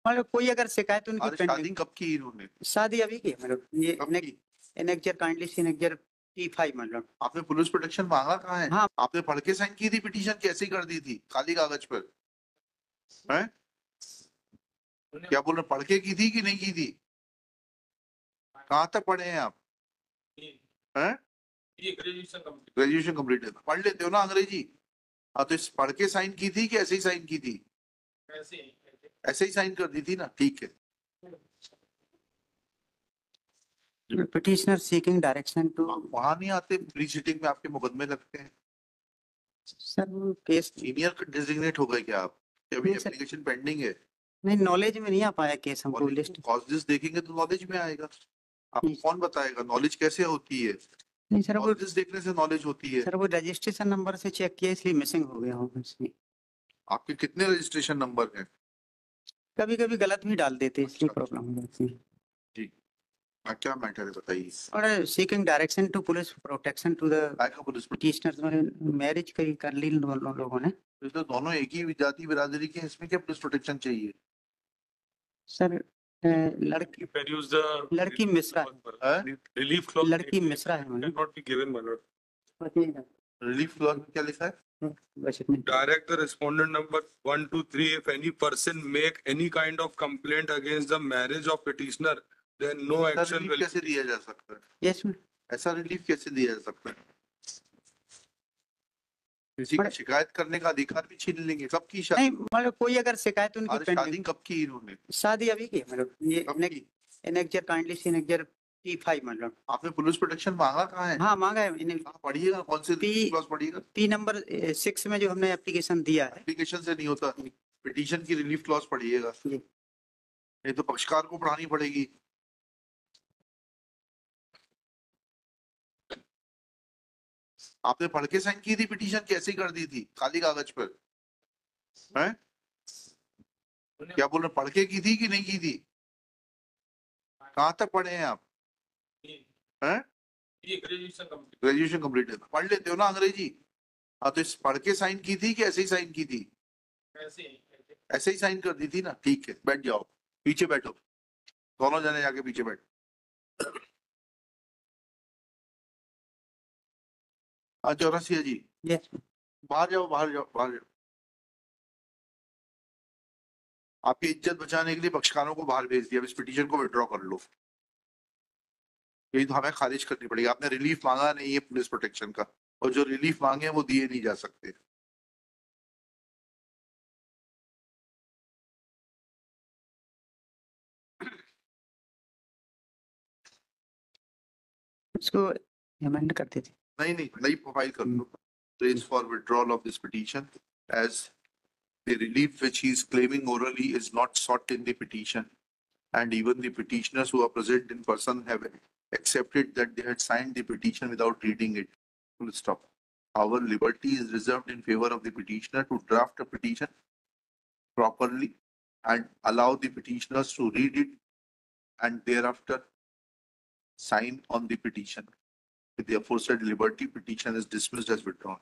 मतलब कोई अगर शिकायत उनकी अरे शादी पेंडिंग, कब की इन्होंने? शादी अभी की है, मतलब ये कब की? एनेक्जर काइंडली सी एनेक्जर T5 मतलब। आपने पुलिस प्रोटेक्शन मांगा कहाँ है? हाँ आपने पढ़ के साइन की थी पिटीशन, कैसे कर दी थी खाली कागज पर? हैं? क्या बोल रहे, पढ़ के की थी कि नहीं की थी? कहाँ तक पढ़े हैं आप? हैं? ग्रेजुएशन कंप्लीट है, पढ़ लेते हो ना अंग्रेजी? हाँ, तो इस पढ़ के साइन की थी कि ऐसे ही साइन की थी? ऐसे ही साइन कर दी थी ना, ठीक है। Petitioner seeking direction to. वहां नहीं आते, प्री सिटिंग में आपके मुकदमे लगते हैं। सर वो केस सीनियर डेजिग्नेट हो गए क्या आप? अभी नहीं सर, एप्लीकेशन पेंडिंग है। नहीं नॉलेज में नहीं आ पाया केस हमको लिस्ट। कॉजेस देखेंगे तो नॉलेज में आएगा। आपको कौन बताएगा नॉलेज कैसे होती है? नहीं सर वो, कॉजेस देखने से नॉलेज होती है। सर वो रजिस्ट्रेशन नंबर से चेक किया इसलिए मिसिंग हो गया होगा इसलिए। आपके कितने रजिस्ट्रेशन नंबर हैं? कभी कभी गलत भी डाल देते इसलिए अच्छा, प्रॉब्लम हो जाती है। जी। क्या मैटर है बताइए। और seeking direction to police protection to the काय का पुलिस पिटिशनर्स में मैरिज कर ली दोनों लोगों ने। तो दोनों एक ही जाति बिरादरी के हैं, इसमें क्या पुलिस प्रोटेक्शन चाहिए? सर लड़की लड़की मिश्रा है, Relief clause लड़की मिश्रा है madam. cannot be given, my lord. Relief clause में क्या लिखा है? बस इतने। Direct the respondent number 1, 2, 3. If any person make any kind of complaint against the marriage of petitioner, then no ऐसा action रिलीफ will. कैसे दिया जा सकता है? Yes ma'am. ऐसा रिलीफ कैसे दिया जा सकता है? किसी का शिकायत करने का अधिकार भी छीन लेंगे? कब की नहीं शादी? मतलब कोई अगर शिकायत उनकी अरे शादी पेंडिंग, कब की इन्होंने? शादी अभी की है, मतलब ये कब की? एनेक्जर काइंडली सी एनेक्जर T5 मतलब। आपने पुलिस प्रोटेक्शन मांगा कहाँ है? हाँ मांगा है इन्हें। कहाँ पढ़िएगा, कौन से P- क्लॉज पढ़िएगा? P नंबर 6 में जो हमने एप्लीकेशन दिया है। एप्लीकेशन से नहीं होता, पिटीशन की रिलीफ क्लॉज पढ़िएगा। जी। नहीं तो पक्षकार को पढ़ानी पड़ेगी। आपने पढ़ के साइन की थी पिटीशन, कैसे कर दी थी खाली कागज पर? हैं? क्या बोल रहे, पढ़ के की थी कि नहीं की थी? कहाँ तक पढ़े हैं आप? हैं? ग्रेजुएशन कंप्लीट है, पढ़ लेते हो ना अंग्रेजी? हाँ, तो इस पढ़ के साइन की थी कि ऐसे ही साइन की थी? ऐसे ही साइन कर दी थी ना, ठीक है। बैठ जाओ, पीछे बैठो, दोनों जने जाके पीछे बैठो। हाँ चौरसिया जी, यस। बाहर जाओ, बाहर जाओ, बाहर जाओ। आपकी इज्जत बचाने के लिए पक्षकारों को बाहर भेज दिया, इस पिटीशन को विड्रॉ कर लो। यही तो हमें खारिज करनी पड़ेगी। आपने रिलीफ मांगा नहीं है पुलिस प्रोटेक्शन का, और जो रिलीफ मांगे वो दिए नहीं जा सकते। उसको अमेंड करते थे। नहीं, नई फाइल कर लो। Raise for withdrawal of this petition as the relief which he is claiming orally is not sought in the petition, and even the petitioners who are present in person have accepted that they had signed the petition without reading it. Full stop. Our liberty is reserved in favor of the petitioner to draft a petition properly and allow the petitioners to read it and thereafter sign on the petition. With the aforesaid liberty, petition is dismissed as withdrawn.